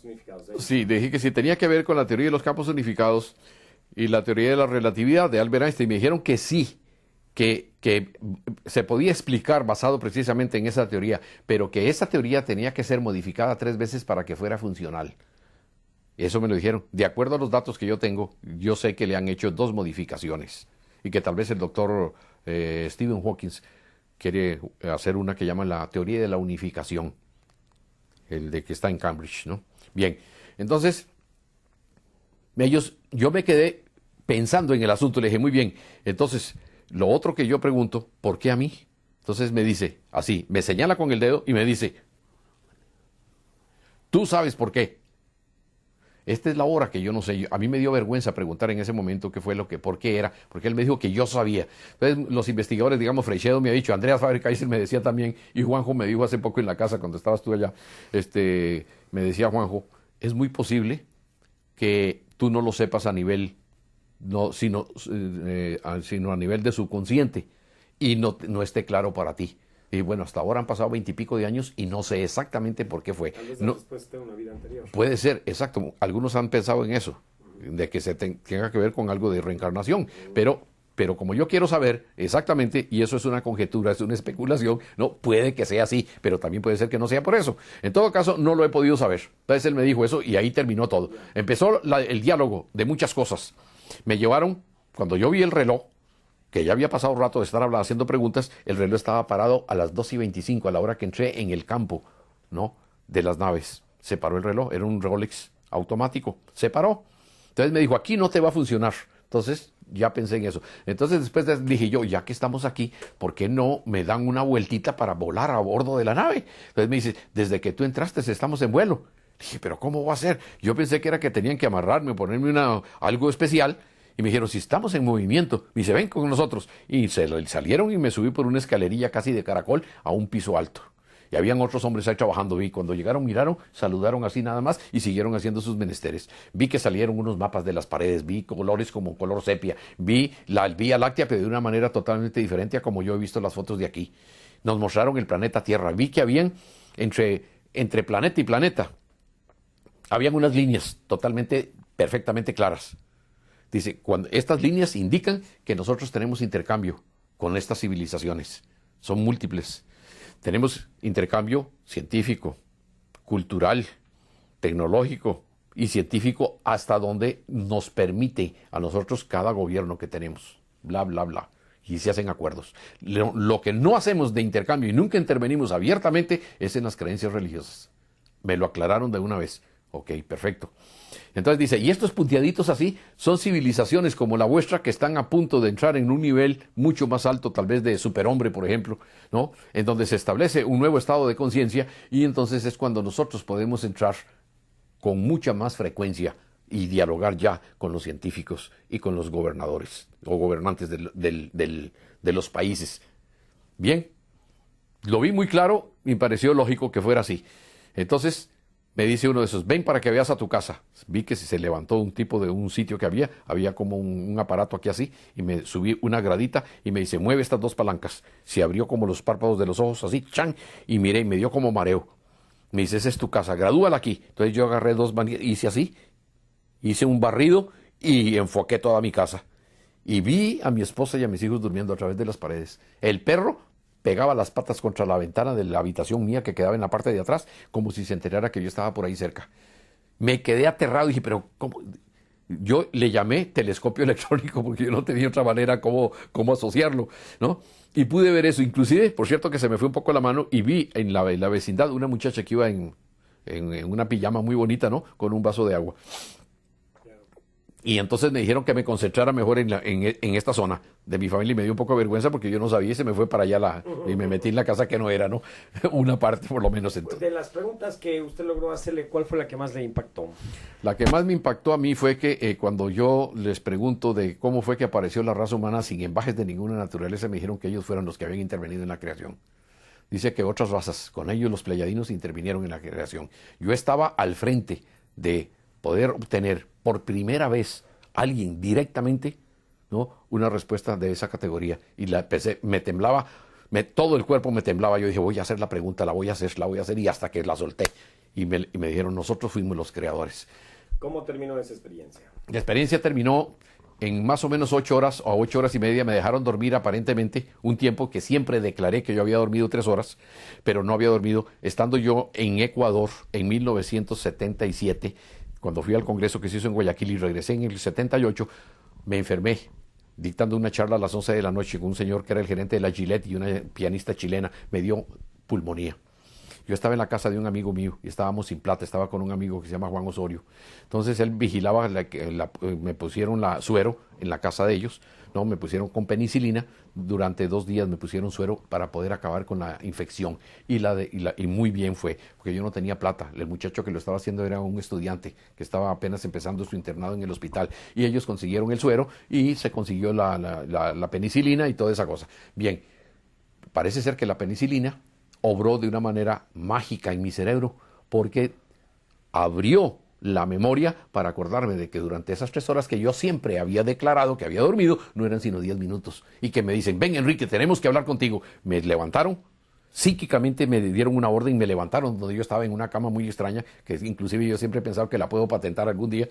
Unificados, Sí, dije que sí tenía que ver con la teoría de los campos unificados y la teoría de la relatividad de Albert Einstein. Me dijeron que sí, que se podía explicar basado precisamente en esa teoría, pero que esa teoría tenía que ser modificada 3 veces para que fuera funcional. Eso me lo dijeron. De acuerdo a los datos que yo tengo, yo sé que le han hecho 2 modificaciones y que tal vez el doctor Stephen Hawking quiere hacer una que llaman la teoría de la unificación, el de que está en Cambridge, ¿no? Bien, entonces yo me quedé pensando en el asunto, le dije, muy bien, entonces lo otro que yo pregunto, ¿por qué a mí? Entonces me dice, así, me señala con el dedo y me dice, tú sabes por qué. Esta es la hora que yo no sé. A mí me dio vergüenza preguntar en ese momento qué fue por qué era, porque él me dijo que yo sabía. Entonces los investigadores, digamos, Freixedo me ha dicho, Andreas Faber-Kaiser me decía también, y Juanjo me dijo hace poco en la casa cuando estabas tú allá, me decía Juanjo, es muy posible que tú no lo sepas a nivel, sino a nivel de subconsciente y no esté claro para ti. Y bueno, hasta ahora han pasado 20 y pico de años y no sé exactamente por qué fue. Tal vez No, después de una vida anterior. puede ser, exacto. Algunos han pensado en eso, de que tenga que ver con algo de reencarnación. Pero como yo quiero saber exactamente, y eso es una conjetura, es una especulación, no, puede que sea así, pero también puede ser que no sea por eso. En todo caso, no lo he podido saber. Entonces él me dijo eso y ahí terminó todo. Empezó el diálogo de muchas cosas. Me llevaron, cuando yo vi el reloj, que ya había pasado rato de estar haciendo preguntas, el reloj estaba parado a las 2:25, a la hora que entré en el campo, ¿no?, de las naves. Se paró el reloj, era un Rolex automático, se paró. Entonces me dijo, aquí no te va a funcionar. Entonces ya pensé en eso. Entonces después dije yo, ya que estamos aquí, ¿por qué no me dan una vueltita para volar a bordo de la nave? Entonces me dice, desde que tú entraste estamos en vuelo. Dije, pero ¿cómo va a ser? Yo pensé que era que tenían que amarrarme, ponerme algo especial. Y me dijeron, si estamos en movimiento, me dice, ven con nosotros. Y salieron y me subí por una escalerilla casi de caracol a un piso alto. Y habían otros hombres ahí trabajando. Vi cuando llegaron, miraron, saludaron así nada más y siguieron haciendo sus menesteres. Vi que salieron unos mapas de las paredes, vi colores como color sepia, vi la Vía Láctea, pero de una manera totalmente diferente a como yo he visto las fotos de aquí. Nos mostraron el planeta Tierra. Vi que habían entre planeta y planeta, habían unas líneas totalmente, perfectamente claras. Dice, cuando estas líneas indican que nosotros tenemos intercambio con estas civilizaciones. Son múltiples. Tenemos intercambio científico, cultural, tecnológico y científico hasta donde nos permite a nosotros cada gobierno que tenemos. Bla, bla, bla. Y se hacen acuerdos. Lo que no hacemos de intercambio y nunca intervenimos abiertamente es en las creencias religiosas. Me lo aclararon de una vez. Ok, perfecto. Entonces dice, y estos punteaditos así son civilizaciones como la vuestra que están a punto de entrar en un nivel mucho más alto, tal vez de superhombre, por ejemplo, ¿no?, en donde se establece un nuevo estado de conciencia y entonces es cuando nosotros podemos entrar con mucha más frecuencia y dialogar ya con los científicos y con los gobernadores o gobernantes de los países. Bien, lo vi muy claro y me pareció lógico que fuera así. Entonces me dice uno de esos, ven para que veas a tu casa. Vi que se levantó un tipo de un sitio que había como un aparato aquí así, y me subí una gradita y me dice, mueve estas 2 palancas. Se abrió como los párpados de los ojos así, ¡chan! Y miré y me dio como mareo. Me dice, esa es tu casa, gradúala aquí. Entonces yo agarré 2 manillas, hice así, hice un barrido y enfoqué toda mi casa. Y vi a mi esposa y a mis hijos durmiendo a través de las paredes. El perro pegaba las patas contra la ventana de la habitación mía que quedaba en la parte de atrás, como si se enterara que yo estaba por ahí cerca. Me quedé aterrado y dije, pero ¿cómo? Yo le llamé telescopio electrónico porque yo no tenía otra manera cómo asociarlo, ¿no? Y pude ver eso. Inclusive, por cierto, que se me fue un poco la mano y vi en la vecindad una muchacha que iba en una pijama muy bonita, ¿no?, con un vaso de agua. Y entonces me dijeron que me concentrara mejor en esta zona de mi familia y me dio un poco de vergüenza porque yo no sabía y se me fue para allá y me metí en la casa que no era, ¿no? Una parte por lo menos. Pues de las preguntas que usted logró hacerle, ¿cuál fue la que más le impactó? La que más me impactó a mí fue que cuando yo les pregunto de cómo fue que apareció la raza humana sin embajes de ninguna naturaleza, me dijeron que ellos fueron los que habían intervenido en la creación. Dice que otras razas, con ellos los pleyadinos, intervinieron en la creación. Yo estaba al frente de poder obtener por primera vez alguien directamente, ¿no?, una respuesta de esa categoría. Y me temblaba, todo el cuerpo me temblaba. Yo dije, voy a hacer la pregunta, la voy a hacer, y hasta que la solté. y me dijeron, nosotros fuimos los creadores. ¿Cómo terminó esa experiencia? La experiencia terminó en más o menos 8 horas o 8 horas y media. Me dejaron dormir aparentemente un tiempo que siempre declaré que yo había dormido 3 horas, pero no había dormido. Estando yo en Ecuador en 1977, cuando fui al congreso que se hizo en Guayaquil y regresé en el 78, me enfermé dictando una charla a las 11 de la noche con un señor que era el gerente de la Gillette y una pianista chilena. Me dio pulmonía. Yo estaba en la casa de un amigo mío y estábamos sin plata, estaba con un amigo que se llama Juan Osorio. Entonces él vigilaba, me pusieron suero en la casa de ellos, ¿no? Me pusieron con penicilina, durante 2 días me pusieron suero para poder acabar con la infección. Y muy bien fue, porque yo no tenía plata. El muchacho que lo estaba haciendo era un estudiante que estaba apenas empezando su internado en el hospital. Y ellos consiguieron el suero y se consiguió la penicilina y toda esa cosa. Bien, parece ser que la penicilina obró de una manera mágica en mi cerebro, porque abrió la memoria para acordarme de que durante esas 3 horas que yo siempre había declarado que había dormido, no eran sino 10 minutos. Y que me dicen, ven Enrique, tenemos que hablar contigo. Me levantaron, psíquicamente me dieron una orden, me levantaron, donde yo estaba en una cama muy extraña, que inclusive yo siempre he pensado que la puedo patentar algún día,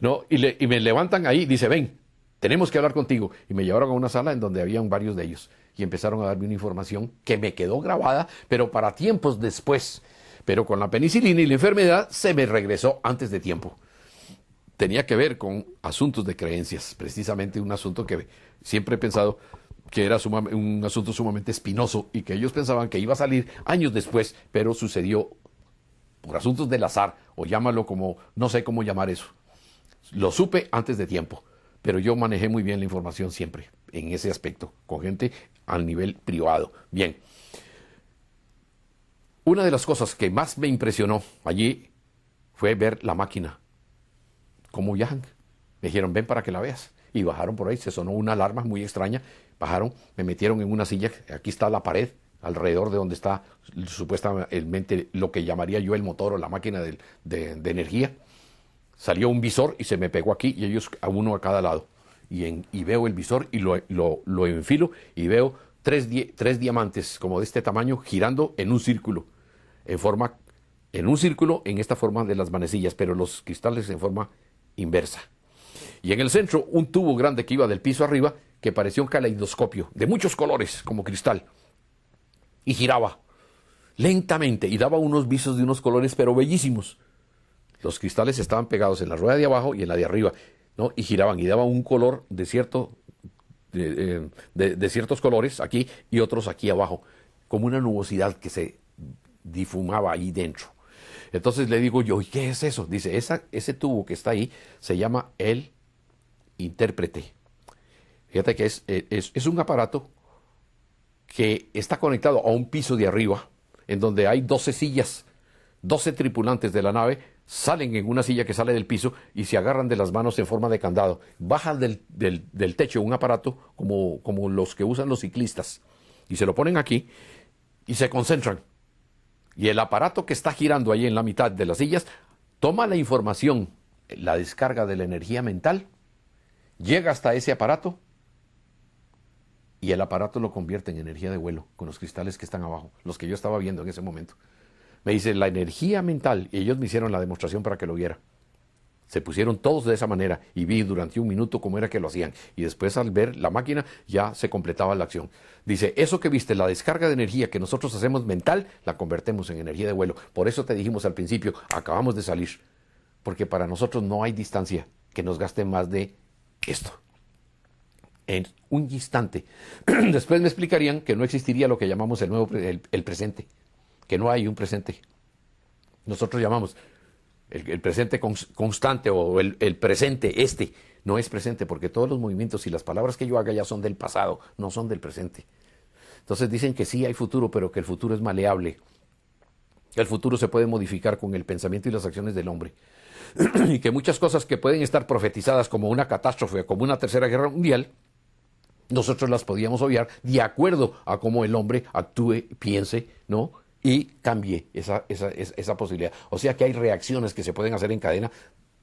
¿no? Y me levantan ahí, dice, ven, tenemos que hablar contigo. Y me llevaron a una sala en donde habían varios de ellos. Y empezaron a darme una información que me quedó grabada, pero para tiempos después. Pero con la penicilina y la enfermedad se me regresó antes de tiempo. Tenía que ver con asuntos de creencias, precisamente un asunto que siempre he pensado que era un asunto sumamente espinoso y que ellos pensaban que iba a salir años después, pero sucedió por asuntos del azar, o llámalo como, no sé cómo llamar eso. Lo supe antes de tiempo. Pero yo manejé muy bien la información siempre, en ese aspecto, con gente al nivel privado. Bien, una de las cosas que más me impresionó allí fue ver la máquina, cómo viajan. Me dijeron, ven para que la veas. Y bajaron por ahí, se sonó una alarma muy extraña, bajaron, me metieron en una silla, aquí está la pared, alrededor de donde está supuestamente lo que llamaría yo el motor o la máquina de energía. Salió un visor y se me pegó aquí, y ellos a uno a cada lado. Y veo el visor y lo enfilo y veo 3 diamantes como de este tamaño girando en un círculo, en esta forma de las manecillas, pero los cristales en forma inversa. Y en el centro un tubo grande que iba del piso arriba, que parecía un caleidoscopio de muchos colores como cristal, y giraba lentamente y daba unos visos de unos colores pero bellísimos. Los cristales estaban pegados en la rueda de abajo y en la de arriba, ¿no? Y giraban y daban un color de ciertos colores aquí y otros aquí abajo, como una nubosidad que se difumaba ahí dentro. Entonces le digo yo, ¿y qué es eso? Dice, ese tubo que está ahí se llama el intérprete. Fíjate que es un aparato que está conectado a un piso de arriba, en donde hay 12 sillas, 12 tripulantes de la nave salen en una silla que sale del piso y se agarran de las manos en forma de candado. Bajan del techo un aparato como los que usan los ciclistas y se lo ponen aquí y se concentran. Y el aparato que está girando ahí en la mitad de las sillas toma la información, la descarga de la energía mental, llega hasta ese aparato y el aparato lo convierte en energía de vuelo con los cristales que están abajo, los que yo estaba viendo en ese momento. Me dice, la energía mental, y ellos me hicieron la demostración para que lo viera. Se pusieron todos de esa manera y vi durante 1 minuto cómo era que lo hacían. Y después al ver la máquina ya se completaba la acción. Dice, eso que viste, la descarga de energía que nosotros hacemos mental, la convertimos en energía de vuelo. Por eso te dijimos al principio, acabamos de salir. Porque para nosotros no hay distancia que nos gaste más de esto. En un instante. Después me explicarían que no existiría lo que llamamos el presente. Que no hay un presente. Nosotros llamamos el presente constante o el presente, no es presente, porque todos los movimientos y las palabras que yo haga ya son del pasado, no son del presente. Entonces dicen que sí hay futuro, pero que el futuro es maleable. El futuro se puede modificar con el pensamiento y las acciones del hombre. Y que muchas cosas que pueden estar profetizadas como una catástrofe o como una tercera guerra mundial, nosotros las podíamos obviar de acuerdo a cómo el hombre actúe, piense, ¿no? Y cambie esa posibilidad. O sea que hay reacciones que se pueden hacer en cadena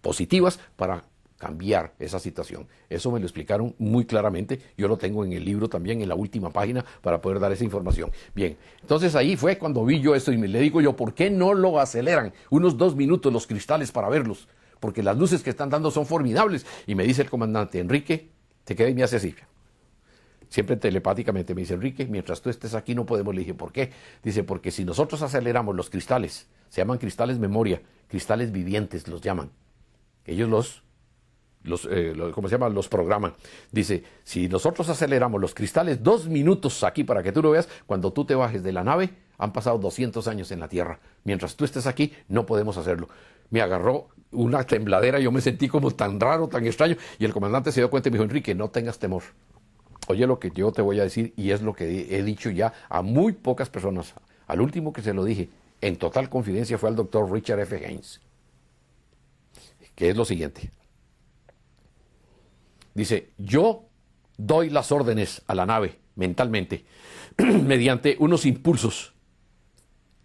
positivas para cambiar esa situación. Eso me lo explicaron muy claramente. Yo lo tengo en el libro también, en la última página, para poder dar esa información. Bien, entonces ahí fue cuando vi yo esto y le digo yo, ¿por qué no lo aceleran unos 2 minutos los cristales para verlos? Porque las luces que están dando son formidables. Y me dice el comandante, Enrique, te queda y me hace así. Siempre telepáticamente me dice, Enrique, mientras tú estés aquí no podemos. Le dije, ¿por qué? Dice, porque si nosotros aceleramos los cristales, se llaman cristales memoria, cristales vivientes los llaman. Ellos ¿cómo se llama? Los programan. Dice, si nosotros aceleramos los cristales 2 minutos aquí para que tú lo veas, cuando tú te bajes de la nave, han pasado 200 años en la Tierra. Mientras tú estés aquí, no podemos hacerlo. Me agarró una tembladera, yo me sentí como tan raro, tan extraño, y el comandante se dio cuenta y me dijo, Enrique, no tengas temor. Oye lo que yo te voy a decir, y es lo que he dicho ya a muy pocas personas. Al último que se lo dije, en total confidencia, fue al doctor Richard F. Haynes, que es lo siguiente. Dice, yo doy las órdenes a la nave mentalmente mediante unos impulsos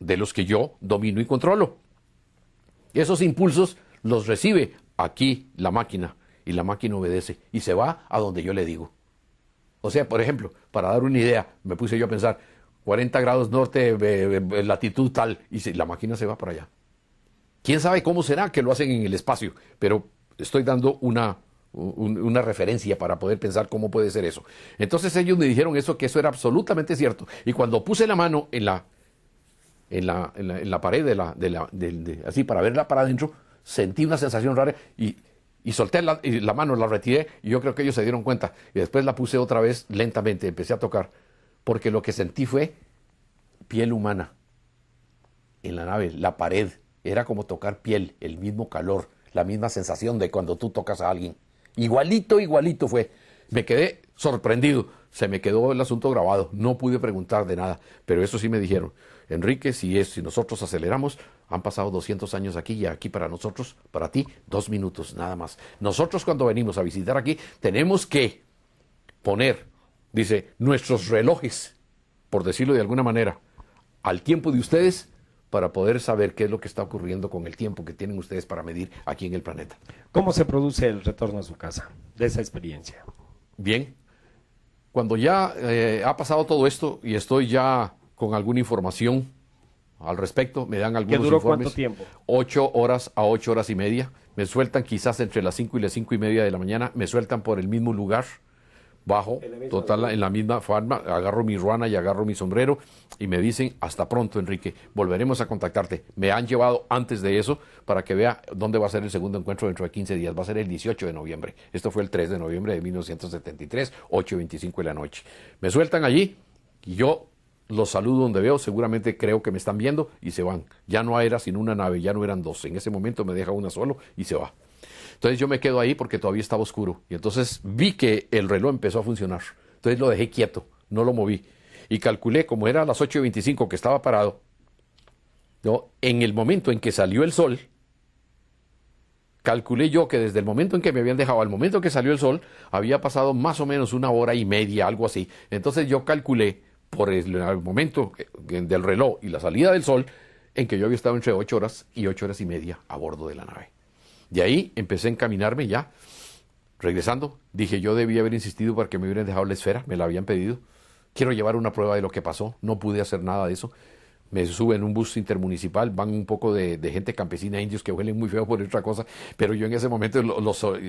de los que yo domino y controlo. Y esos impulsos los recibe aquí la máquina y la máquina obedece y se va a donde yo le digo. O sea, por ejemplo, para dar una idea, me puse yo a pensar, 40 grados norte, latitud tal, y la máquina se va para allá. ¿Quién sabe cómo será que lo hacen en el espacio? Pero estoy dando una referencia para poder pensar cómo puede ser eso. Entonces ellos me dijeron eso, que eso era absolutamente cierto. Y cuando puse la mano en la pared así para verla para adentro, sentí una sensación rara y solté la mano, la retiré, y yo creo que ellos se dieron cuenta. Y después la puse otra vez lentamente, empecé a tocar, porque lo que sentí fue piel humana en la nave, la pared. Era como tocar piel, el mismo calor, la misma sensación de cuando tú tocas a alguien. Igualito fue. Me quedé sorprendido. Se me quedó el asunto grabado. No pude preguntar de nada. Pero eso sí me dijeron. Enrique, si nosotros aceleramos, han pasado 200 años aquí y aquí para nosotros, para ti, 2 minutos nada más. Nosotros cuando venimos a visitar aquí, tenemos que poner, dice, nuestros relojes, por decirlo de alguna manera, al tiempo de ustedes, para poder saber qué es lo que está ocurriendo con el tiempo que tienen ustedes para medir aquí en el planeta. ¿Cómo se produce el retorno a su casa de esa experiencia? Bien, cuando ya ha pasado todo esto y estoy ya con alguna información al respecto, me dan algunos duró informes. ¿Cuánto tiempo? 8 horas a 8 horas y media. Me sueltan quizás entre las 5 y las 5 y media de la mañana. Me sueltan por el mismo lugar. Bajo, en la misma forma, agarro mi ruana y agarro mi sombrero y me dicen, hasta pronto, Enrique, volveremos a contactarte. Me han llevado antes de eso para que vea dónde va a ser el segundo encuentro dentro de 15 días. Va a ser el 18 de noviembre. Esto fue el 3 de noviembre de 1973, 8:25 de la noche. Me sueltan allí y yo los saludo donde veo, seguramente creo que me están viendo y se van. Ya no era sino una nave, ya no eran 2. En ese momento me deja una solo y se va. Entonces yo me quedo ahí porque todavía estaba oscuro. Y entonces vi que el reloj empezó a funcionar. Entonces lo dejé quieto, no lo moví. Y calculé, como era a las 8:25 que estaba parado, ¿no? En el momento en que salió el sol, calculé yo que desde el momento en que me habían dejado al momento que salió el sol, había pasado más o menos 1 hora y media, algo así. Entonces yo calculé por el momento del reloj y la salida del sol, en que yo había estado entre 8 horas y 8 horas y media a bordo de la nave. De ahí empecé a encaminarme ya. Regresando, dije, yo debía haber insistido para que me hubieran dejado la esfera, me la habían pedido. Quiero llevar una prueba de lo que pasó, no pude hacer nada de eso. Me suben en un bus intermunicipal, van un poco de gente campesina, indios que huelen muy feo por otra cosa, pero yo en ese momento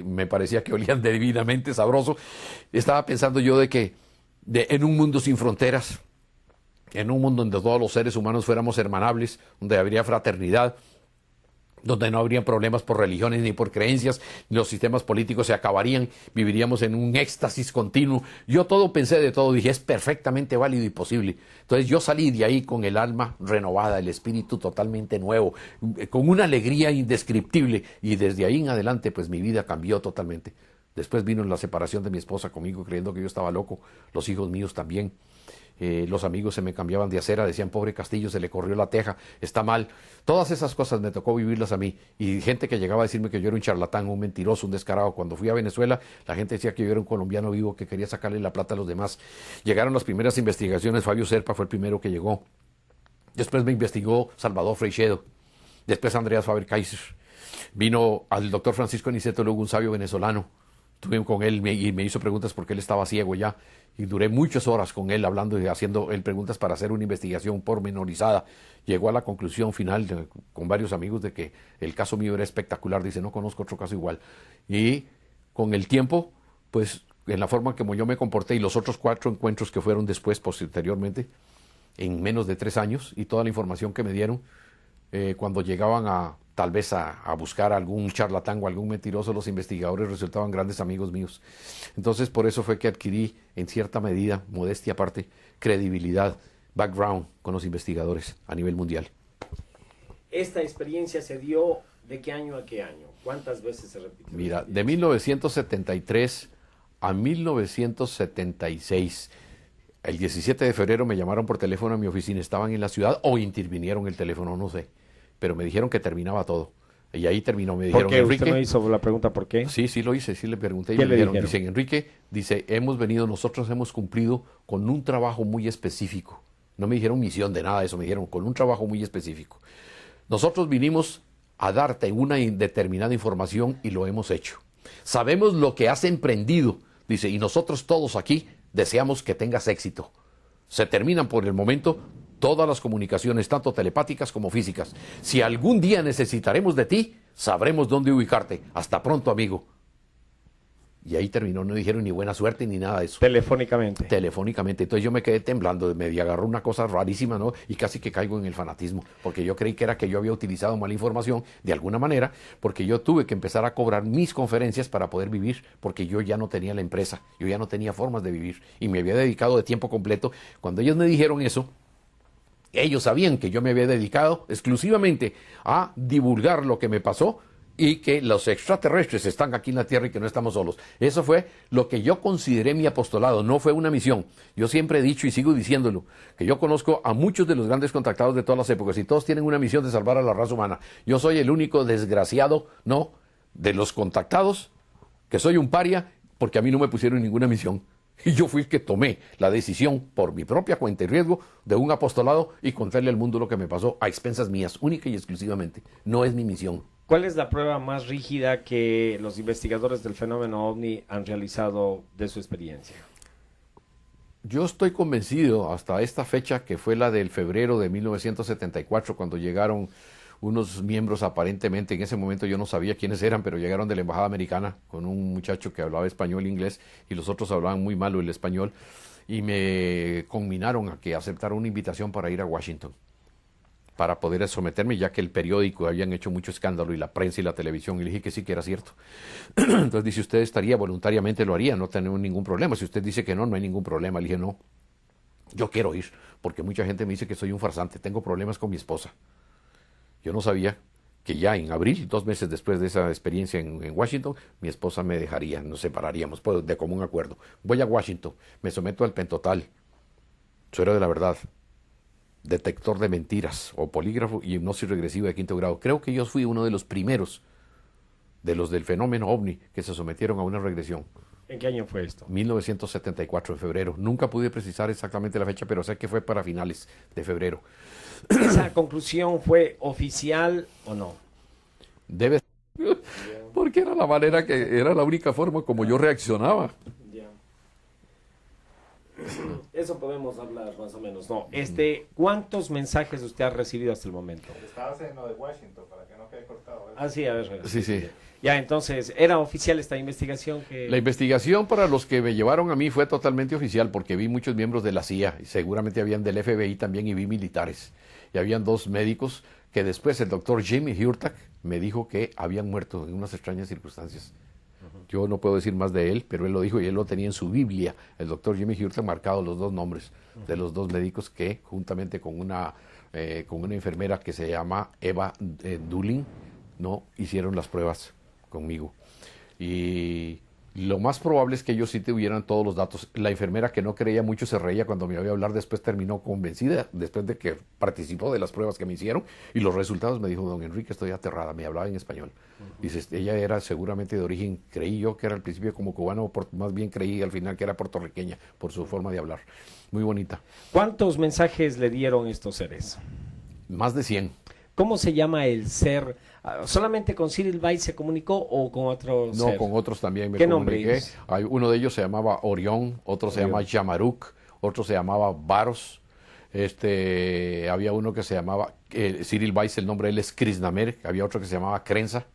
me parecía que olían divinamente sabroso. Estaba pensando yo en un mundo sin fronteras, en un mundo donde todos los seres humanos fuéramos hermanables, donde habría fraternidad, donde no habrían problemas por religiones ni por creencias, los sistemas políticos se acabarían, viviríamos en un éxtasis continuo. Yo pensé de todo, dije, es perfectamente válido y posible. Entonces yo salí de ahí con el alma renovada, el espíritu totalmente nuevo, con una alegría indescriptible, y desde ahí en adelante pues mi vida cambió totalmente. Después vino la separación de mi esposa conmigo, creyendo que yo estaba loco, los hijos míos también. Los amigos se me cambiaban de acera, decían, pobre Castillo, se le corrió la teja, está mal. Todas esas cosas me tocó vivirlas a mí. Y gente que llegaba a decirme que yo era un charlatán, un mentiroso, un descarado. Cuando fui a Venezuela, la gente decía que yo era un colombiano vivo que quería sacarle la plata a los demás. Llegaron las primeras investigaciones, Fabio Serpa fue el primero que llegó. Después me investigó Salvador Freixedo. Después Andreas Faber-Kaiser. Vino al doctor Francisco Aniceto, luego un sabio venezolano. Estuve con él y me hizo preguntas porque él estaba ciego ya. Y duré muchas horas con él hablando y haciendo él preguntas para hacer una investigación pormenorizada. Llegó a la conclusión final con varios amigos de que el caso mío era espectacular. Dice, no conozco otro caso igual. Y con el tiempo, pues en la forma como yo me comporté y los otros 4 encuentros que fueron después, posteriormente, en menos de 3 años, y toda la información que me dieron, cuando llegaban tal vez a buscar algún charlatán o algún mentiroso, los investigadores resultaban grandes amigos míos. Entonces, por eso fue que adquirí, en cierta medida, modestia aparte, credibilidad, background con los investigadores a nivel mundial. ¿Esta experiencia se dio de qué año a qué año? ¿Cuántas veces se repitió? Mira, de 1973 a 1976. El 17 de febrero me llamaron por teléfono a mi oficina, estaban en la ciudad o intervinieron el teléfono, no sé. Pero me dijeron que terminaba todo. Y ahí terminó. Me dijeron, ¿Por qué? Enrique, ¿Usted no hizo la pregunta por qué? Sí, lo hice, sí le pregunté. Y ¿Qué me le dijeron, dijeron? dicen, Enrique, dice, nosotros hemos cumplido con un trabajo muy específico. No me dijeron misión de nada de eso, me dijeron con un trabajo muy específico. Nosotros vinimos a darte una determinada información y lo hemos hecho. Sabemos lo que has emprendido, dice, y nosotros todos aquí deseamos que tengas éxito. Se terminan por el momento todas las comunicaciones, tanto telepáticas como físicas. Si algún día necesitaremos de ti, sabremos dónde ubicarte. Hasta pronto, amigo. Y ahí terminó, no dijeron ni buena suerte ni nada de eso. Telefónicamente. Telefónicamente. Entonces yo me quedé temblando, me agarró una cosa rarísima, ¿no? Y casi que caigo en el fanatismo, porque yo creí que era que yo había utilizado mala información de alguna manera, porque yo tuve que empezar a cobrar mis conferencias para poder vivir, porque yo ya no tenía la empresa, yo ya no tenía formas de vivir, y me había dedicado de tiempo completo. Cuando ellos me dijeron eso, ellos sabían que yo me había dedicado exclusivamente a divulgar lo que me pasó y que los extraterrestres están aquí en la Tierra y que no estamos solos. Eso fue lo que yo consideré mi apostolado, no fue una misión. Yo siempre he dicho y sigo diciéndolo, que yo conozco a muchos de los grandes contactados de todas las épocas y todos tienen una misión de salvar a la raza humana. Yo soy el único desgraciado, no, de los contactados, que soy un paria porque a mí no me pusieron ninguna misión. Y yo fui el que tomé la decisión por mi propia cuenta y riesgo de un apostolado y contarle al mundo lo que me pasó a expensas mías, única y exclusivamente. No es mi misión. ¿Cuál es la prueba más rígida que los investigadores del fenómeno OVNI han realizado de su experiencia? Yo estoy convencido hasta esta fecha, que fue la del febrero de 1974, cuando llegaron unos miembros aparentemente, en ese momento yo no sabía quiénes eran, pero llegaron de la embajada americana con un muchacho que hablaba español e inglés y los otros hablaban muy malo el español y me conminaron a que aceptara una invitación para ir a Washington para poder someterme, ya que el periódico habían hecho mucho escándalo y la prensa y la televisión, y le dije que sí, que era cierto. Entonces dice, usted estaría voluntariamente, lo haría, no tenemos ningún problema. Si usted dice que no, no hay ningún problema. Le dije, no, yo quiero ir, porque mucha gente me dice que soy un farsante, tengo problemas con mi esposa. Yo no sabía que ya en abril, 2 meses después de esa experiencia en Washington, mi esposa me dejaría, nos separaríamos, pues, de común acuerdo. Voy a Washington, me someto al pentotal, suero de la verdad, detector de mentiras o polígrafo y hipnosis regresiva de 5º grado. Creo que yo fui uno de los primeros de los del fenómeno OVNI que se sometieron a una regresión. ¿En qué año fue esto? 1974, en febrero. Nunca pude precisar exactamente la fecha, pero sé que fue para finales de febrero. ¿Esa conclusión fue oficial o no? Debe ser, porque era la manera que, era la única forma como yo reaccionaba. Eso podemos hablar más o menos, ¿no? ¿Cuántos mensajes usted ha recibido hasta el momento? Estabas en lo de Washington, para que no quede cortado. Ah, sí, a ver. Sí. Ya, entonces, ¿era oficial esta investigación? La investigación para los que me llevaron a mí fue totalmente oficial, porque vi muchos miembros de la CIA, y seguramente habían del FBI también, y vi militares. Y habían 2 médicos que después el doctor Jimmy Hurtak me dijo que habían muerto en unas extrañas circunstancias. Yo no puedo decir más de él, pero él lo dijo y él lo tenía en su Biblia. El doctor Jimmy Hurtak marcado los 2 nombres de los 2 médicos que, juntamente con una enfermera que se llama Eva Dulin, no hicieron las pruebas conmigo. Y lo más probable es que ellos sí tuvieran todos los datos. La enfermera, que no creía mucho, se reía cuando me iba a hablar, después terminó convencida, después de que participó de las pruebas que me hicieron, y los resultados me dijo, don Enrique, estoy aterrada, me hablaba en español. Dice, ella era seguramente de origen, creí yo que era al principio como cubano, más bien creí al final que era puertorriqueña, por su forma de hablar. Muy bonita. ¿Cuántos mensajes le dieron estos seres? Más de 100. ¿Cómo se llama el ser ¿Solamente con Cyril Bay se comunicó o con otros? No, con otros también me ¿Qué nombre comuniqué. es? Uno de ellos se llamaba Orión, otro se llama Yamaruk, otro se llamaba Varos. Había uno que se llamaba, Cyril Weiss, el nombre de él es Krisnamer, había otro que se llamaba Krenza.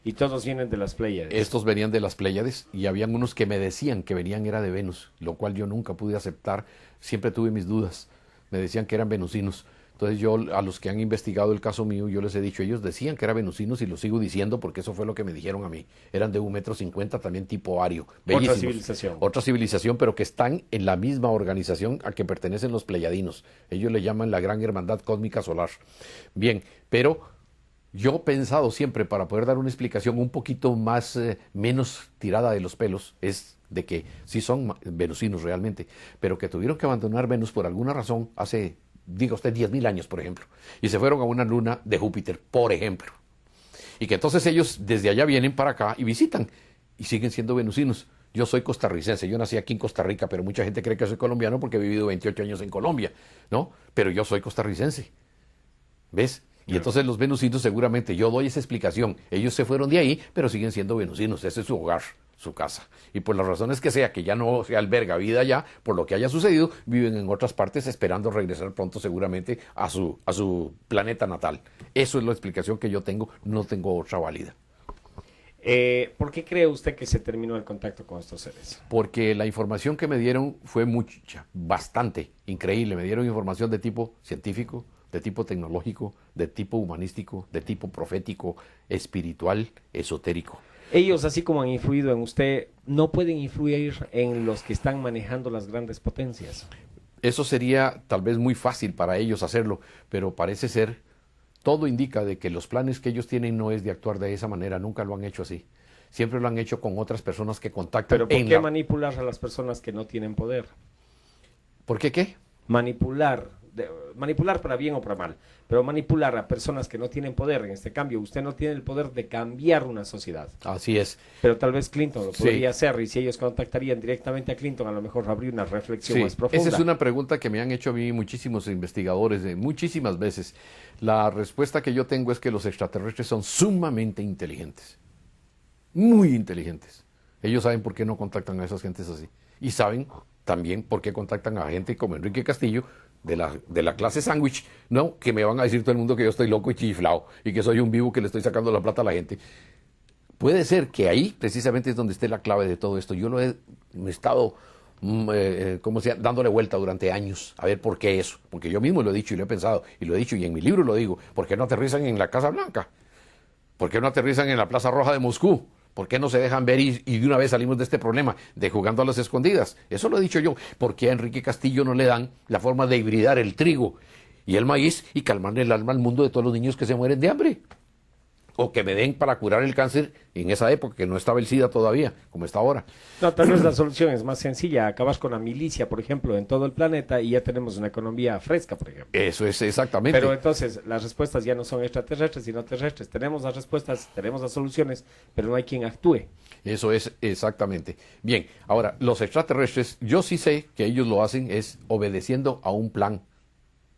Y todos vienen de las Pléyades. Estos venían de las Pléyades y habían unos que me decían que venían era de Venus, lo cual yo nunca pude aceptar, siempre tuve mis dudas, me decían que eran venusinos. Entonces yo a los que han investigado el caso mío, yo les he dicho, ellos decían que eran venusinos y lo sigo diciendo porque eso fue lo que me dijeron a mí. Eran de 1,50 m, también tipo ario, bellísimos. Otra civilización. Otra civilización, pero que están en la misma organización a que pertenecen los pleyadinos. Ellos le llaman la Gran Hermandad Cósmica Solar. Bien, pero yo he pensado siempre, para poder dar una explicación un poquito más, menos tirada de los pelos, es de que sí son venusinos realmente, pero que tuvieron que abandonar Venus por alguna razón hace, diga usted, 10.000 años, por ejemplo, y se fueron a una luna de Júpiter, por ejemplo. Y que entonces ellos desde allá vienen para acá y visitan, y siguen siendo venusinos. Yo soy costarricense, yo nací aquí en Costa Rica, pero mucha gente cree que soy colombiano porque he vivido 28 años en Colombia, ¿no? Pero yo soy costarricense, ¿ves? Y entonces los venusinos seguramente, yo doy esa explicación, ellos se fueron de ahí, pero siguen siendo venusinos, ese es su hogar, su casa. Y por las razones que sea, que ya no se alberga vida allá, por lo que haya sucedido, viven en otras partes esperando regresar pronto seguramente a su planeta natal. Eso es la explicación que yo tengo, no tengo otra válida. ¿Por qué cree usted que se terminó el contacto con estos seres? Porque la información que me dieron fue mucha, bastante, increíble. Me dieron información de tipo científico, de tipo tecnológico, de tipo humanístico, de tipo profético, espiritual, esotérico. Ellos, así como han influido en usted, no pueden influir en los que están manejando las grandes potencias. Eso sería tal vez muy fácil para ellos hacerlo, pero parece ser, todo indica de que los planes que ellos tienen no es de actuar de esa manera, nunca lo han hecho así. Siempre lo han hecho con otras personas que contactan. ¿Pero por qué manipular a las personas que no tienen poder? ¿Por qué qué? Manipular para bien o para mal, pero manipular a personas que no tienen poder. En este cambio, usted no tiene el poder de cambiar una sociedad. Así es. Pero tal vez Clinton lo podría hacer, y si ellos contactarían directamente a Clinton, a lo mejor habría una reflexión más profunda. Esa es una pregunta que me han hecho a mí muchísimos investigadores muchísimas veces. La respuesta que yo tengo es que los extraterrestres son sumamente inteligentes, muy inteligentes. Ellos saben por qué no contactan a esas gentes así, y saben también por qué contactan a gente como Enrique Castillo, de la clase sándwich, ¿no? Que me van a decir todo el mundo que yo estoy loco y chiflado y que soy un vivo que le estoy sacando la plata a la gente. Puede ser que ahí precisamente es donde esté la clave de todo esto. Yo me he estado dándole vuelta durante años a ver por qué eso. Porque yo mismo lo he dicho y lo he pensado y lo he dicho y en mi libro lo digo. ¿Por qué no aterrizan en la Casa Blanca? ¿Por qué no aterrizan en la Plaza Roja de Moscú? ¿Por qué no se dejan ver y de una vez salimos de este problema de jugando a las escondidas? Eso lo he dicho yo. ¿Por qué a Enrique Castillo no le dan la forma de hibridar el trigo y el maíz y calmarle el alma al mundo de todos los niños que se mueren de hambre? O que me den para curar el cáncer en esa época, que no estaba el SIDA todavía, como está ahora. No, tal vez la solución es más sencilla. Acabas con la milicia, por ejemplo, en todo el planeta y ya tenemos una economía fresca, por ejemplo. Eso es exactamente. Pero entonces las respuestas ya no son extraterrestres, sino terrestres. Tenemos las respuestas, tenemos las soluciones, pero no hay quien actúe. Eso es exactamente. Bien, ahora, los extraterrestres, yo sí sé que ellos lo hacen es obedeciendo a un plan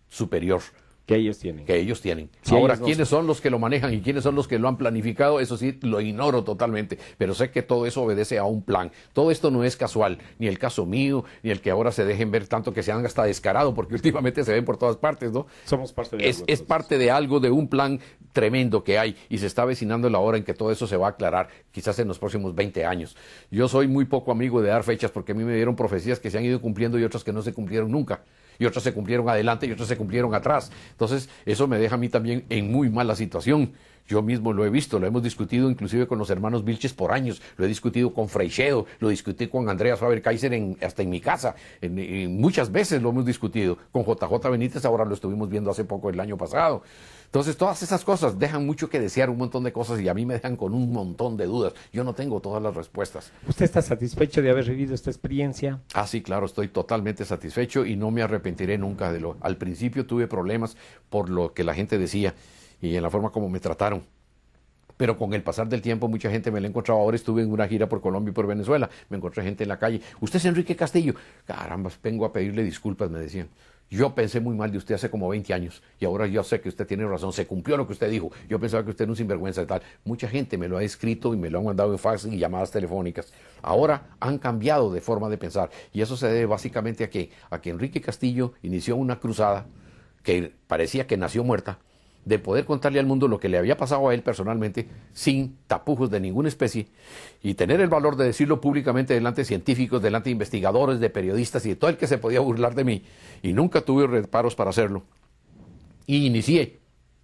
superior. Que ellos tienen. Sí, ahora, ¿quiénes son los que lo manejan y quiénes son los que lo han planificado? Eso sí, lo ignoro totalmente, pero sé que todo eso obedece a un plan. Todo esto no es casual, ni el caso mío, ni el que ahora se dejen ver tanto que se han hasta descarado, porque últimamente se ven por todas partes, ¿no? Somos parte de algo. Es parte de algo, de un plan tremendo que hay, y se está avecinando la hora en que todo eso se va a aclarar, quizás en los próximos 20 años. Yo soy muy poco amigo de dar fechas, porque a mí me dieron profecías que se han ido cumpliendo y otras que no se cumplieron nunca. Y otras se cumplieron adelante y otras se cumplieron atrás. Entonces, eso me deja a mí también en muy mala situación. Yo mismo lo he visto, lo hemos discutido inclusive con los hermanos Vilches por años, lo he discutido con Freixedo, lo discutí con Andreas Faber-Kaiser hasta en mi casa, muchas veces lo hemos discutido. Con JJ Benítez ahora lo estuvimos viendo hace poco, el año pasado. Entonces, todas esas cosas dejan mucho que desear, un montón de cosas, y a mí me dejan con un montón de dudas. Yo no tengo todas las respuestas. ¿Usted está satisfecho de haber vivido esta experiencia? Ah, sí, claro, estoy totalmente satisfecho y no me arrepentiré nunca de lo. Al principio tuve problemas por lo que la gente decía y en la forma como me trataron. pero con el pasar del tiempo mucha gente me la ha encontrado. Ahora estuve en una gira por Colombia y por Venezuela, me encontré gente en la calle. Usted es Enrique Castillo. Caramba, vengo a pedirle disculpas, me decían. Yo pensé muy mal de usted hace como 20 años y ahora yo sé que usted tiene razón, se cumplió lo que usted dijo. Yo pensaba que usted era un sinvergüenza y tal. Mucha gente me lo ha escrito y me lo han mandado en fax y llamadas telefónicas. Ahora han cambiado de forma de pensar y eso se debe básicamente a que Enrique Castillo inició una cruzada que parecía que nació muerta, de poder contarle al mundo lo que le había pasado a él personalmente, sin tapujos de ninguna especie, y tener el valor de decirlo públicamente delante de científicos, delante de investigadores, de periodistas y de todo el que se podía burlar de mí, y nunca tuve reparos para hacerlo. Y inicié,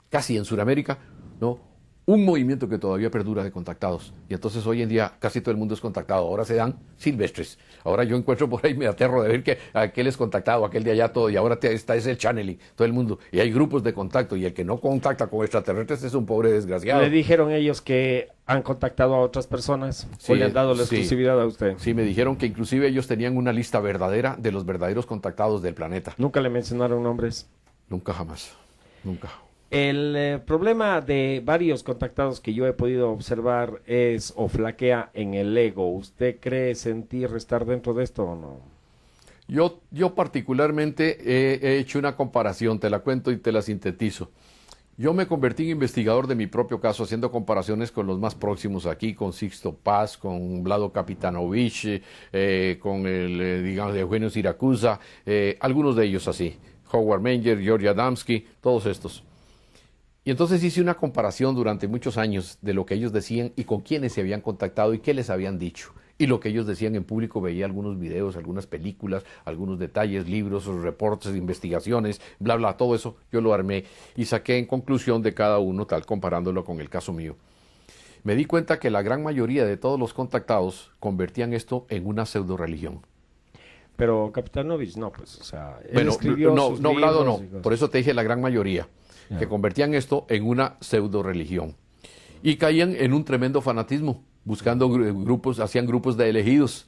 casi en Sudamérica, ¿no?, un movimiento que todavía perdura de contactados. Y entonces hoy en día casi todo el mundo es contactado. Ahora se dan silvestres. Ahora yo encuentro por ahí, me aterro de ver que aquel es contactado, aquel de allá todo. Y ahora está ese channeling, todo el mundo. Y hay grupos de contacto. Y el que no contacta con extraterrestres es un pobre desgraciado. ¿Le dijeron ellos que han contactado a otras personas? ¿O le han dado la exclusividad a usted? Sí, me dijeron que inclusive ellos tenían una lista verdadera de los verdaderos contactados del planeta. ¿Nunca le mencionaron nombres? Nunca, jamás. Nunca. El problema de varios contactados que yo he podido observar es o flaquea en el ego. ¿Usted cree sentir estar dentro de esto o no? Yo particularmente he hecho una comparación, te la cuento y te la sintetizo. Yo me convertí en investigador de mi propio caso, haciendo comparaciones con los más próximos aquí, con Sixto Paz, con Vlado Kapitanovich, con digamos, Eugenio Siracusa, algunos de ellos así, Howard Menger, George Adamski, todos estos. Y entonces hice una comparación durante muchos años de lo que ellos decían y con quiénes se habían contactado y qué les habían dicho. Y lo que ellos decían en público, veía algunos videos, algunas películas, algunos detalles, libros, reportes, investigaciones, bla, bla, todo eso yo lo armé y saqué en conclusión de cada uno, tal comparándolo con el caso mío. Me di cuenta que la gran mayoría de todos los contactados convertían esto en una pseudo religión. Pero Kapitanovich no, pues, o sea, él Bueno, escribió no, sus no, Vlado libros no, por eso te dije la gran mayoría, que convertían esto en una pseudo religión. Y caían en un tremendo fanatismo, buscando grupos, hacían grupos de elegidos.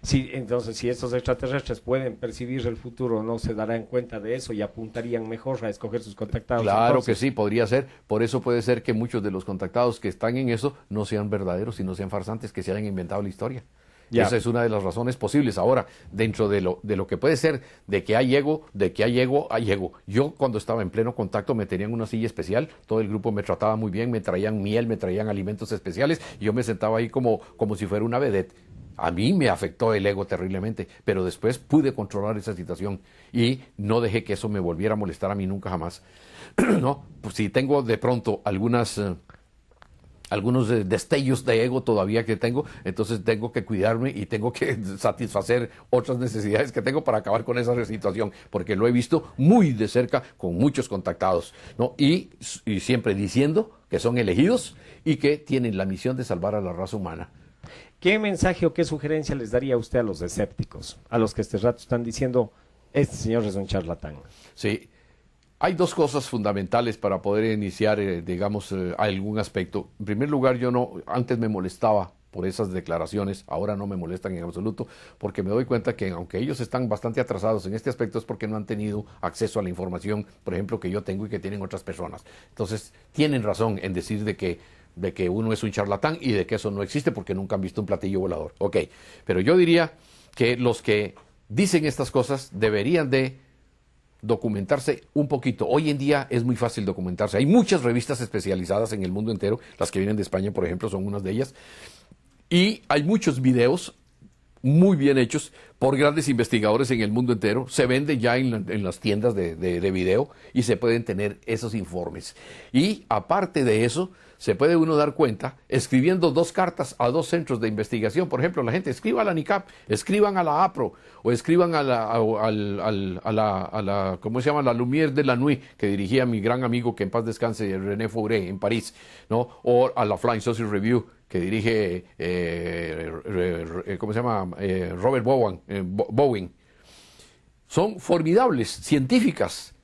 Sí, entonces si estos extraterrestres pueden percibir el futuro, no se darán cuenta de eso y apuntarían mejor a escoger sus contactados. Claro entonces. que sí, podría ser. Por eso puede ser que muchos de los contactados que están en eso no sean verdaderos, sino sean farsantes, que se hayan inventado la historia. Ya. Esa es una de las razones posibles. Ahora, dentro de lo que puede ser, de que hay ego, hay ego. Yo cuando estaba en pleno contacto me tenían una silla especial, todo el grupo me trataba muy bien, me traían miel, me traían alimentos especiales, y yo me sentaba ahí como si fuera una vedette. A mí me afectó el ego terriblemente, pero después pude controlar esa situación y no dejé que eso me volviera a molestar a mí nunca jamás. No, pues si tengo de pronto algunos destellos de ego todavía que tengo, entonces tengo que cuidarme y tengo que satisfacer otras necesidades que tengo para acabar con esa situación, porque lo he visto muy de cerca con muchos contactados, ¿no? Y siempre diciendo que son elegidos y que tienen la misión de salvar a la raza humana. ¿Qué mensaje o qué sugerencia les daría usted a los escépticos, a los que este rato están diciendo, este señor es un charlatán? Sí. Hay dos cosas fundamentales para poder iniciar, algún aspecto. En primer lugar, antes me molestaba por esas declaraciones, ahora no me molestan en absoluto, porque me doy cuenta que aunque ellos están bastante atrasados en este aspecto, es porque no han tenido acceso a la información, por ejemplo, que yo tengo y que tienen otras personas. Entonces, tienen razón en decir de que uno es un charlatán y de que eso no existe porque nunca han visto un platillo volador. Ok, pero yo diría que los que dicen estas cosas deberían de documentarse un poquito. Hoy en día es muy fácil documentarse. Hay muchas revistas especializadas en el mundo entero. Las que vienen de España, por ejemplo, son unas de ellas. Y hay muchos videos muy bien hechos por grandes investigadores en el mundo entero. Se venden ya en las tiendas de video y se pueden tener esos informes. Y aparte de eso, se puede uno dar cuenta escribiendo 2 cartas a 2 centros de investigación. Por ejemplo, la gente escriba a la NICAP, escriban a la APRO o escriban a la ¿cómo se llama? La Lumière de la Nuit, que dirigía mi gran amigo, que en paz descanse, René Fauré, en París, ¿no? O a la Flying Saucer Review, que dirige ¿cómo se llama? Robert Bowen. Son formidables, científicas,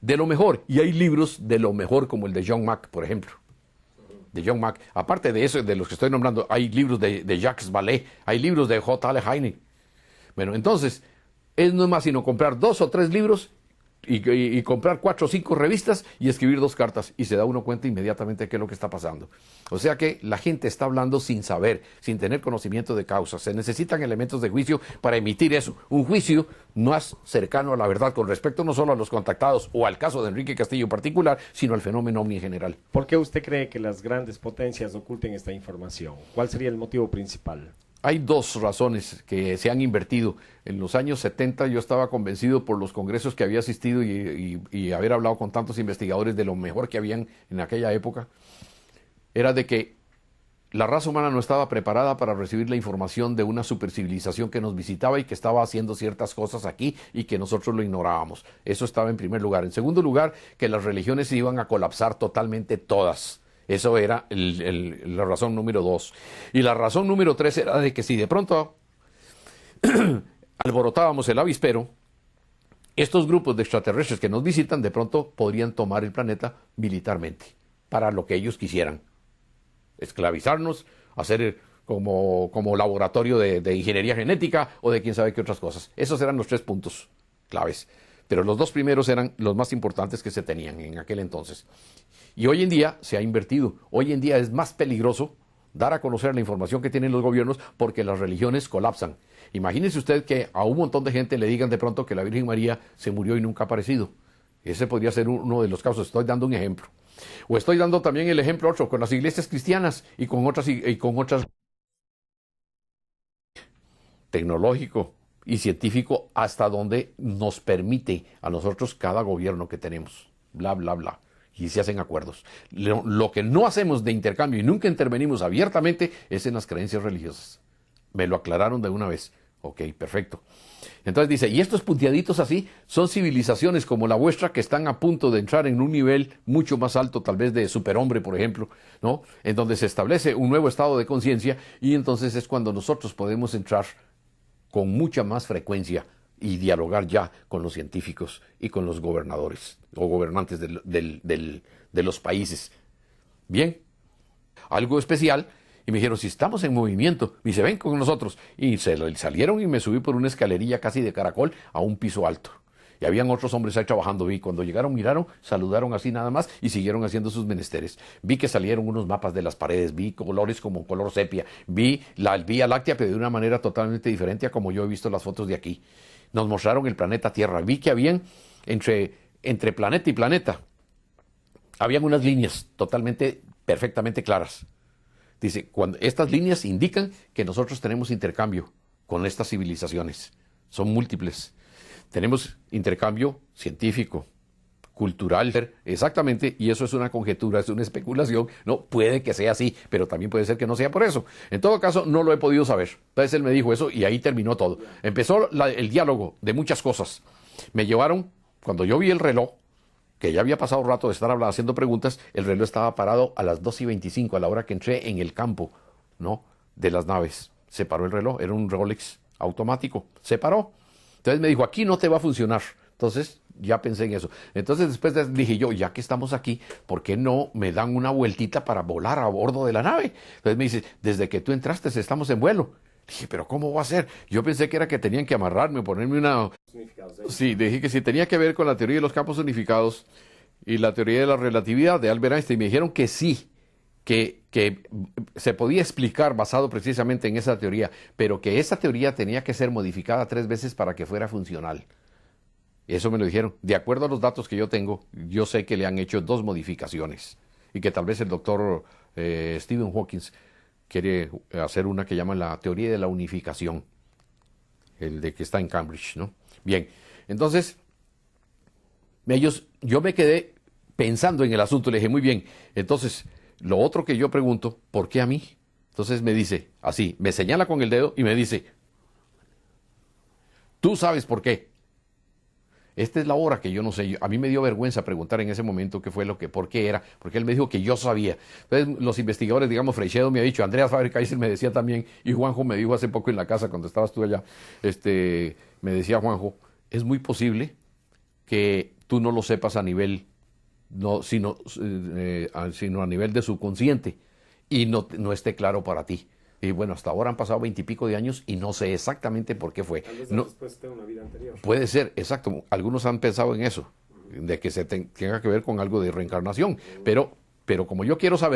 de lo mejor. Y hay libros de lo mejor, como el de John Mack, por ejemplo. De John Mack. Aparte de eso, de los que estoy nombrando, hay libros de Jacques Vallée, hay libros de J. Ale Heine. Bueno, entonces, no es más sino comprar 2 o 3 libros y comprar 4 o 5 revistas y escribir 2 cartas y se da uno cuenta inmediatamente de qué es lo que está pasando. O sea que la gente está hablando sin saber, sin tener conocimiento de causa. Se necesitan elementos de juicio para emitir eso. Un juicio más cercano a la verdad con respecto no solo a los contactados o al caso de Enrique Castillo en particular, sino al fenómeno ovni en general. ¿Por qué usted cree que las grandes potencias oculten esta información? ¿Cuál sería el motivo principal? Hay 2 razones que se han invertido. En los años 70 yo estaba convencido por los congresos que había asistido y haber hablado con tantos investigadores de lo mejor que habían en aquella época, era de que la raza humana no estaba preparada para recibir la información de una supercivilización que nos visitaba y que estaba haciendo ciertas cosas aquí y que nosotros lo ignorábamos. Eso estaba en primer lugar. En segundo lugar, que las religiones se iban a colapsar totalmente todas. Eso era la razón número 2. Y la razón número 3 era de que si de pronto alborotábamos el avispero, estos grupos de extraterrestres que nos visitan de pronto podrían tomar el planeta militarmente para lo que ellos quisieran. Esclavizarnos, hacer como laboratorio de ingeniería genética o de quién sabe qué otras cosas. Esos eran los 3 puntos claves. Pero los 2 primeros eran los más importantes que se tenían en aquel entonces. Y hoy en día se ha invertido. Hoy en día es más peligroso dar a conocer la información que tienen los gobiernos porque las religiones colapsan. Imagínese usted que a un montón de gente le digan de pronto que la Virgen María se murió y nunca ha aparecido. Ese podría ser uno de los casos. Estoy dando un ejemplo. O estoy dando también el ejemplo otro con las iglesias cristianas y con otras tecnológico y científico hasta donde nos permite a nosotros cada gobierno que tenemos. Bla, bla, bla. Y se hacen acuerdos. Lo que no hacemos de intercambio y nunca intervenimos abiertamente es en las creencias religiosas. Me lo aclararon de una vez. Ok, perfecto. Entonces dice, y estos punteaditos así son civilizaciones como la vuestra que están a punto de entrar en un nivel mucho más alto, tal vez de superhombre, por ejemplo, ¿no? En donde se establece un nuevo estado de conciencia y entonces es cuando nosotros podemos entrar con mucha más frecuencia y dialogar ya con los científicos y con los gobernadores o gobernantes de los países. Bien, algo especial. Y me dijeron, si estamos en movimiento, y se ven con nosotros. Y salieron y me subí por una escalerilla casi de caracol a un piso alto. Y habían otros hombres ahí trabajando. Vi, cuando llegaron, miraron, saludaron así nada más y siguieron haciendo sus menesteres. Vi que salieron unos mapas de las paredes, vi colores como color sepia, vi la Vía Láctea, pero de una manera totalmente diferente a como yo he visto las fotos de aquí. Nos mostraron el planeta Tierra. Vi que habían, entre planeta y planeta, habían unas líneas totalmente, perfectamente claras. Dice, cuando estas líneas indican que nosotros tenemos intercambio con estas civilizaciones. Son múltiples. Tenemos intercambio científico, cultural, exactamente, y eso es una conjetura, es una especulación. No, puede que sea así, pero también puede ser que no sea por eso. En todo caso, no lo he podido saber. Entonces él me dijo eso y ahí terminó todo. Empezó el diálogo de muchas cosas. Me llevaron, cuando yo vi el reloj, que ya había pasado rato de estar haciendo preguntas, el reloj estaba parado a las 2:25, a la hora que entré en el campo, ¿no?, de las naves. Se paró el reloj, era un Rolex automático, se paró. Entonces me dijo, aquí no te va a funcionar. Entonces ya pensé en eso. Entonces después dije yo, ya que estamos aquí, ¿por qué no me dan una vueltita para volar a bordo de la nave? Entonces me dice, desde que tú entraste estamos en vuelo. Dije, pero ¿cómo va a ser? Yo pensé que era que tenían que amarrarme, ponerme una... Sí, dije que sí, tenía que ver con la teoría de los campos unificados y la teoría de la relatividad de Albert Einstein. Me dijeron que sí, que se podía explicar basado precisamente en esa teoría, pero que esa teoría tenía que ser modificada 3 veces para que fuera funcional. Eso me lo dijeron. De acuerdo a los datos que yo tengo, yo sé que le han hecho 2 modificaciones y que tal vez el doctor Stephen Hawking quiere hacer una que llaman la teoría de la unificación, el de que está en Cambridge, ¿no? Bien, entonces, yo me quedé pensando en el asunto, le dije, muy bien, entonces, lo otro que yo pregunto, ¿por qué a mí? Entonces me dice, así, me señala con el dedo y me dice, tú sabes por qué. Esta es la hora que yo no sé. A mí me dio vergüenza preguntar en ese momento qué fue por qué era, porque él me dijo que yo sabía. Entonces los investigadores, digamos, Freixedo me ha dicho, Andreas Faber-Kaiser me decía también, y Juanjo me dijo hace poco en la casa cuando estabas tú allá, me decía Juanjo, es muy posible que tú no lo sepas a nivel, sino a nivel de subconsciente y no esté claro para ti. Y bueno, hasta ahora han pasado 20 y pico de años y no sé exactamente por qué fue. Tal vez No, después de una vida anterior. puede ser, exacto. Algunos han pensado en eso, de que tenga que ver con algo de reencarnación. Pero como yo quiero saber...